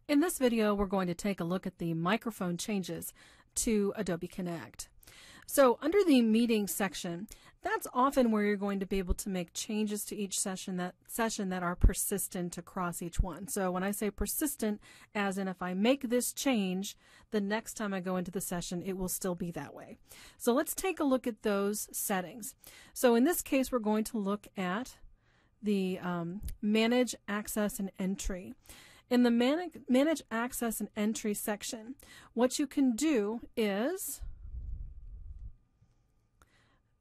In this video, we're going to take a look at the microphone changes to Adobe Connect. So under the meeting section, that's often where you're going to be able to make changes to each session that are persistent across each one. So when I say persistent, as in if I make this change, the next time I go into the session, it will still be that way. So let's take a look at those settings. So in this case, we're going to look at the Manage Access and Entry. In the Manage Access and Entry section, what you can do is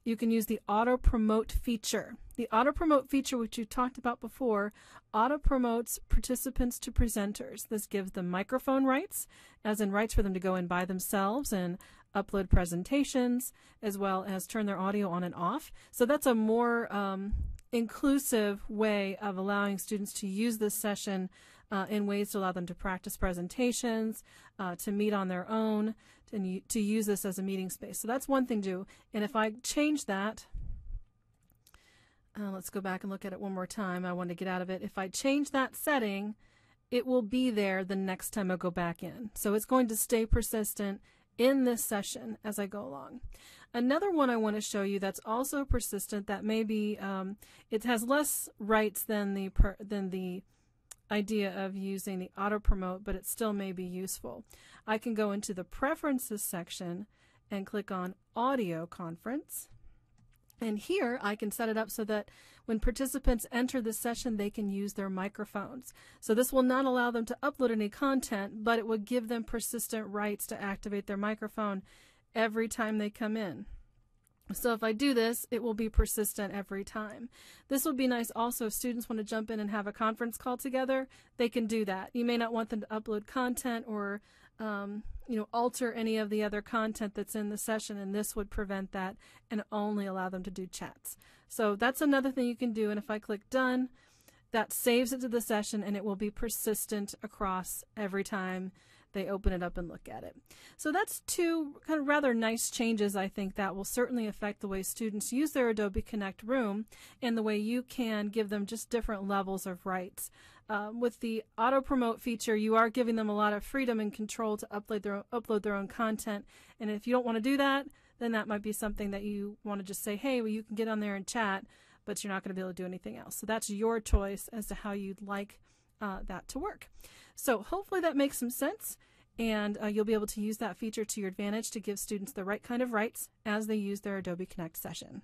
you can use the Auto Promote feature. The Auto Promote feature, which you talked about before, auto promotes participants to presenters. This gives them microphone rights, as in rights for them to go in by themselves and upload presentations, as well as turn their audio on and off. So that's a more inclusive way of allowing students to use this session in ways to allow them to practice presentations, to meet on their own, and to use this as a meeting space. So that's one thing to do. And if I change that, let's go back and look at it one more time. I want to get out of it. If I change that setting, it will be there the next time I go back in. So it's going to stay persistent in this session as I go along. Another one I want to show you that's also persistent, that maybe it has less rights than the idea of using the auto promote, but it still may be useful. I can go into the preferences section and click on audio conference. And here I can set it up so that when participants enter the session, they can use their microphones. So this will not allow them to upload any content, but it will give them persistent rights to activate their microphone every time they come in. So if I do this, it will be persistent every time. This will be nice also if students want to jump in and have a conference call together, they can do that. You may not want them to upload content or alter any of the other content that's in the session, and this would prevent that and only allow them to do chats. So that's another thing you can do, and if I click done, that saves it to the session and it will be persistent across every time they open it up and look at it. So that's two kind of rather nice changes, I think, that will certainly affect the way students use their Adobe Connect room and the way you can give them just different levels of rights. With the auto promote feature, you are giving them a lot of freedom and control to upload their own content. And if you don't want to do that, then that might be something that you want to just say, hey, well, you can get on there and chat, but you're not going to be able to do anything else. So that's your choice as to how you'd like that to work. So hopefully that makes some sense, and you'll be able to use that feature to your advantage to give students the right kind of rights as they use their Adobe Connect session.